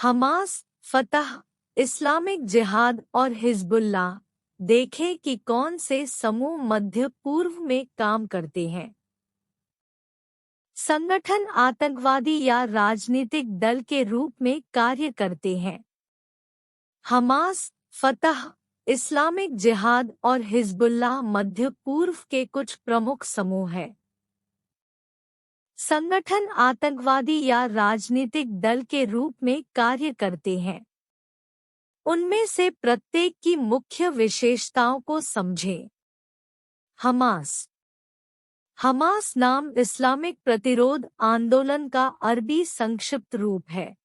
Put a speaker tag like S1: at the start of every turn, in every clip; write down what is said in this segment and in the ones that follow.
S1: Hamas, फतह, Islamic जिहाद और हिजबुल्लाह। देखें कि कौन से समूह मध्य पूर्व में काम करते हैं। संगठन आतंकवादी या राजनीतिक दल के रूप में कार्य करते हैं। हमास, फतह, इस्लामिक जिहाद और हिजबुल्लाह मध्य पूर्व के कुछ प्रमुख समूह हैं। संगठन आतंकवादी या राजनीतिक दल के रूप में कार्य करते हैं। उनमें से प्रत्येक की मुख्य विशेषताओं को समझें। हमास। हमास नाम इस्लामिक प्रतिरोध आंदोलन का अरबी संक्षिप्त रूप है।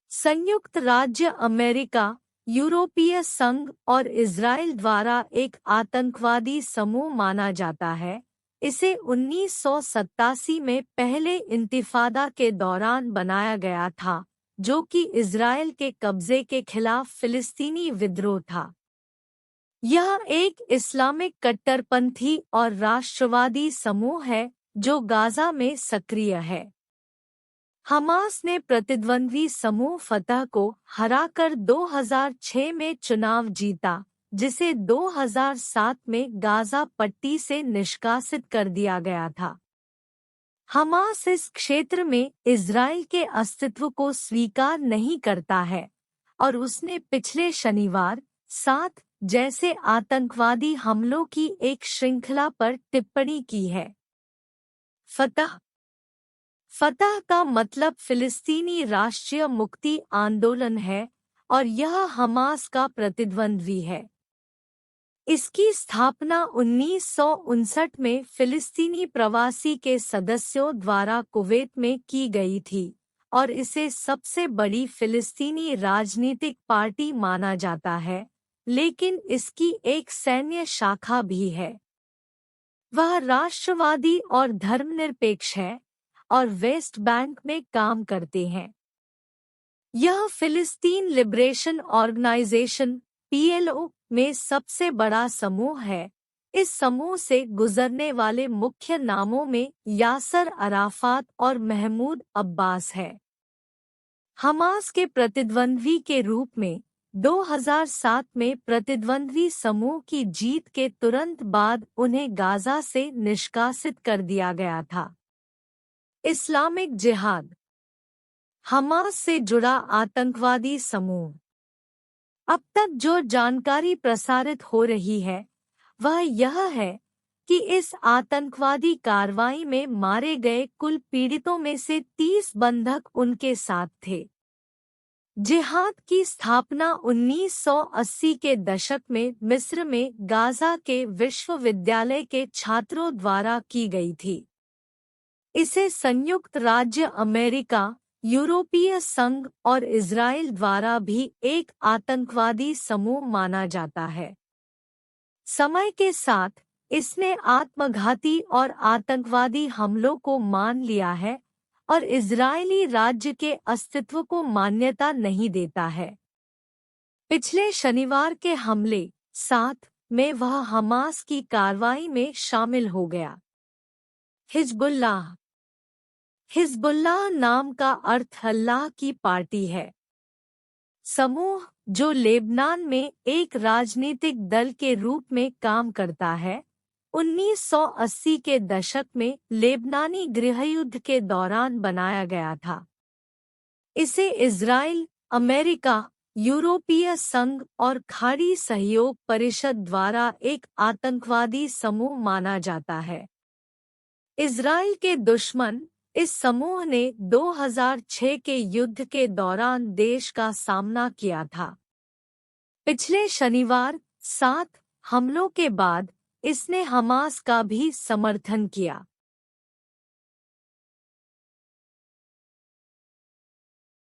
S1: संयुक्त राज्य अमेरिका, यूरोपीय संघ और इज़राइल द्वारा एक आतंकवादी समूह माना जाता है। इसे 1987 में पहले इंतिफादा के दौरान बनाया गया था, जो कि इज़राइल के कब्जे के खिलाफ फिलिस्तीनी विद्रोह था। यह एक इस्लामिक कट्टरपंथी और राष्ट्रवादी समूह है जो गाज़ा में सक्रिय है। हमास ने प्रतिद्वंद्वी समूह फतह को हराकर 2006 में चुनाव जीता, जिसे 2007 में गाज़ा पट्टी से निष्कासित कर दिया गया था। हमास इस क्षेत्र में इज़राइल के अस्तित्व को स्वीकार नहीं करता है और उसने पिछले शनिवार 7 जैसे आतंकवादी हमलों की एक श्रृंखला पर टिप्पणी की है। फतह। फतह का मतलब फिलिस्तीनी राष्ट्रीय मुक्ति आंदोलन है और यह हमास का प्रतिद्वंद्वी है। इसकी स्थापना 1959 में फिलिस्तीनी प्रवासी के सदस्यों द्वारा कुवैत में की गई थी और इसे सबसे बड़ी फिलिस्तीनी राजनीतिक पार्टी माना जाता है, लेकिन इसकी एक सैन्य शाखा भी है। वह राष्ट्रवादी और धर्मनिरपेक्ष है और वेस्ट बैंक में काम करते हैं। यह फिलिस्तीन लिबरेशन ऑर्गेनाइजेशन (PLO) में सबसे बड़ा समूह है। इस समूह से गुजरने वाले मुख्य नामों में यासर अराफात और महमूद अब्बास है। हमास के प्रतिद्वंद्वी के रूप में 2007 में प्रतिद्वंद्वी समूह की जीत के तुरंत बाद उन्हें गाज़ा से निष्कासित कर दिया गया था। इस्लामिक जिहाद। हमास से जुड़ा आतंकवादी समूह। अब तक जो जानकारी प्रसारित हो रही है वह यह है कि इस आतंकवादी कार्रवाई में मारे गए कुल पीड़ितों में से 30 बंधक उनके साथ थे। जिहाद की स्थापना 1980 के दशक में मिस्र में गाज़ा के विश्वविद्यालय के छात्रों द्वारा की गई थी। इसे संयुक्त राज्य अमेरिका, यूरोपीय संघ और इज़राइल द्वारा भी एक आतंकवादी समूह माना जाता है। समय के साथ इसने आत्मघाती और आतंकवादी हमलों को मान लिया है और इज़राइली राज्य के अस्तित्व को मान्यता नहीं देता है। पिछले शनिवार के हमले 7 में वह हमास की कार्रवाई में शामिल हो गया। हिजबुल्लाह। हिजबुल्लाह नाम का अर्थ अल्लाह की पार्टी है। समूह जो लेबनान में एक राजनीतिक दल के रूप में काम करता है, 1980 के दशक में लेबनानी गृहयुद्ध के दौरान बनाया गया था। इसे इज़राइल, अमेरिका, यूरोपीय संघ और खाड़ी सहयोग परिषद द्वारा एक आतंकवादी समूह माना जाता है। इज़राइल के दुश्मन इस समूह ने 2006 के युद्ध के दौरान देश का सामना किया था। पिछले शनिवार 7 हमलों के बाद इसने हमास का भी समर्थन किया।